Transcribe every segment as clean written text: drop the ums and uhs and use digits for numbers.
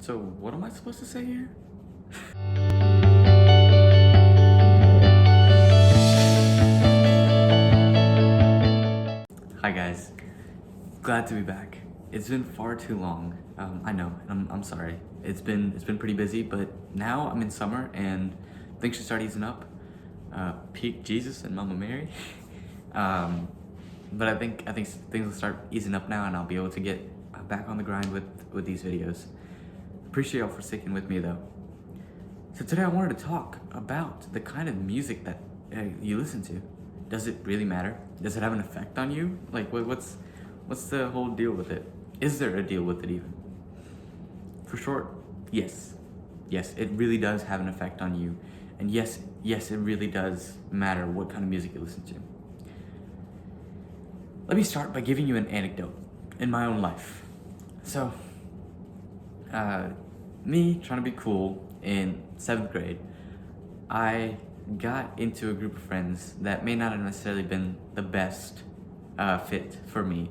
So what am I supposed to say here? Hi guys, glad to be back. It's been far too long. I know, I'm sorry. It's been pretty busy, but now I'm in summer and things should start easing up. Peak Jesus and Mama Mary. But I think things will start easing up now, and I'll be able to get back on the grind with these videos. Appreciate y'all for sticking with me though. So today I wanted to talk about the kind of music that you listen to. Does it really matter? Does it have an effect on you? Like what's the whole deal with it? Is there a deal with it even? For short, yes. Yes, it really does have an effect on you. And yes, it really does matter what kind of music you listen to. Let me start by giving you an anecdote in my own life. So, me trying to be cool in 7th grade, I got into a group of friends that may not have necessarily been the best fit for me.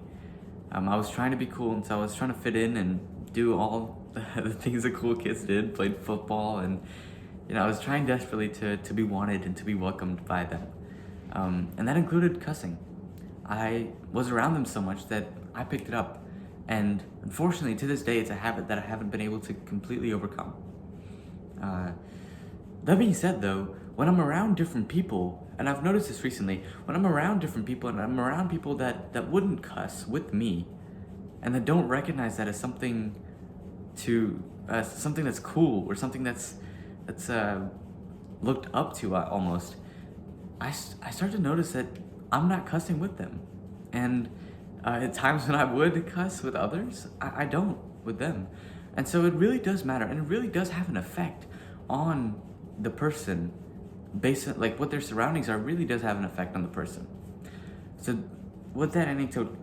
I was trying to be cool, and so I was trying to fit in and do all the things that cool kids did, played football, and I was trying desperately to be wanted and to be welcomed by them. And that included cussing. I was around them so much that I picked it up. And unfortunately, to this day, it's a habit that I haven't been able to completely overcome. That being said though, when I'm around different people, and I've noticed this recently, when I'm around different people and I'm around people that wouldn't cuss with me, and that don't recognize that as something something that's cool, or something that's looked up to almost, I start to notice that I'm not cussing with them. And at times when I would cuss with others, I don't with them. And so it really does matter, and it really does have an effect on the person. Based on like what their surroundings are, really does have an effect on the person. So with that anecdote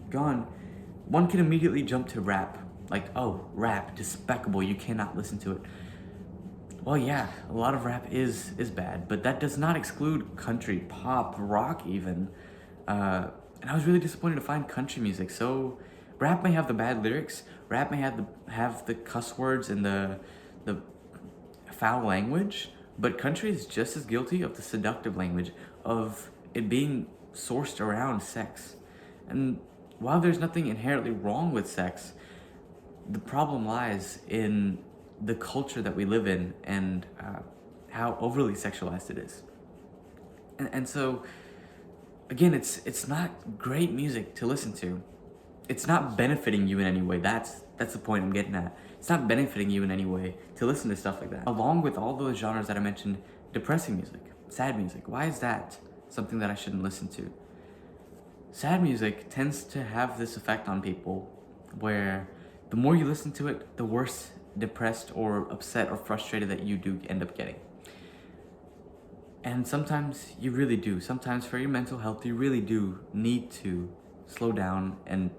gone, one can immediately jump to rap. Like, oh, rap, despicable, you cannot listen to it. Well, yeah, a lot of rap is bad, but that does not exclude country, pop, rock even. And I was really disappointed to find country music. So rap may have the bad lyrics, rap may have the cuss words and the foul language, but country is just as guilty of the seductive language, of it being sourced around sex. And while there's nothing inherently wrong with sex, the problem lies in the culture that we live in, and how overly sexualized it is. And so, again, it's not great music to listen to. It's not benefiting you in any way. That's the point I'm getting at. It's not benefiting you in any way to listen to stuff like that. Along with all those genres that I mentioned, depressing music, sad music. Why is that something that I shouldn't listen to? Sad music tends to have this effect on people where the more you listen to it, the worse depressed or upset or frustrated that you do end up getting. And sometimes you really do. Sometimes for your mental health, you really do need to slow down and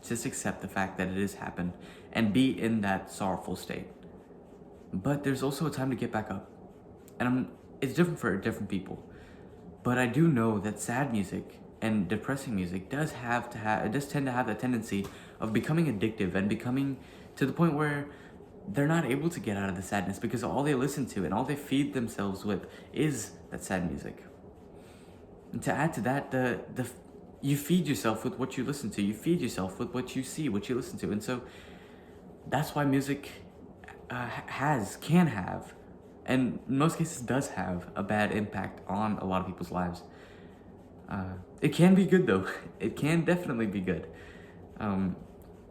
just accept the fact that it has happened and be in that sorrowful state. But there's also a time to get back up. And it's different for different people. But I do know that sad music and depressing music does tend to have that tendency of becoming addictive and becoming to the point where they're not able to get out of the sadness, because all they listen to and all they feed themselves with is that sad music. And to add to that, you feed yourself with what you listen to. You feed yourself with what you see, what you listen to. And so that's why music can have, and in most cases does have, a bad impact on a lot of people's lives. It can be good though. It can definitely be good.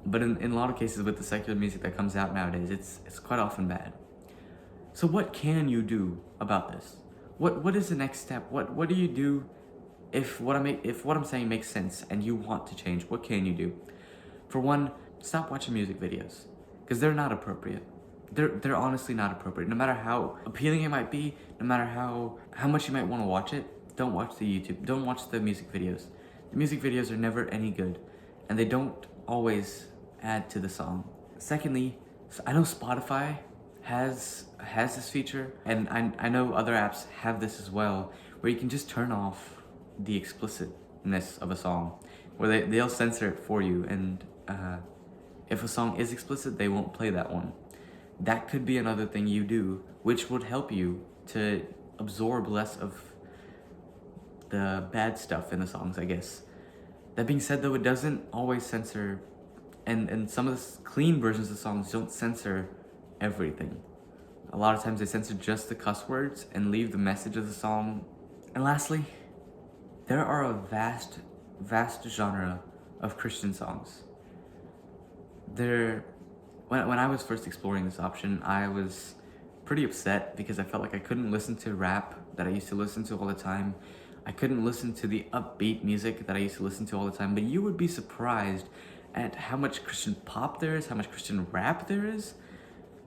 But in a lot of cases with the secular music that comes out nowadays, it's quite often bad. So what can you do about this? What is the next step? What do you do if what I'm saying makes sense and you want to change? What can you do? For one, stop watching music videos, because they're not appropriate. They're honestly not appropriate. No matter how appealing it might be, no matter how much you might want to watch it, don't watch the YouTube. Don't watch the music videos. The music videos are never any good, and they don't always add to the song. Secondly, I know Spotify has this feature, and I know other apps have this as well, where you can just turn off the explicitness of a song, where they'll censor it for you, and If a song is explicit, they won't play that one. That could be another thing you do, which would help you to absorb less of the bad stuff in the songs, I guess. That being said, though, it doesn't always censor, and some of the clean versions of songs don't censor everything. A lot of times they censor just the cuss words and leave the message of the song. And lastly, there are a vast genre of Christian songs. When I was first exploring this option, I was pretty upset because I felt like I couldn't listen to rap that I used to listen to all the time. I couldn't listen to the upbeat music that I used to listen to all the time, but you would be surprised at how much Christian pop there is, how much Christian rap there is.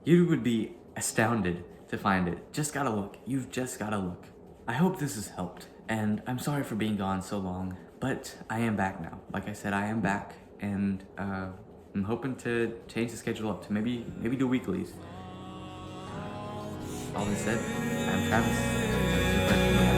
You would be astounded to find it. Just gotta look. You've just gotta look. I hope this has helped, and I'm sorry for being gone so long, but I am back now. Like I said, I am back, and I'm hoping to change the schedule up to maybe do weeklies. All this said, I'm Travis.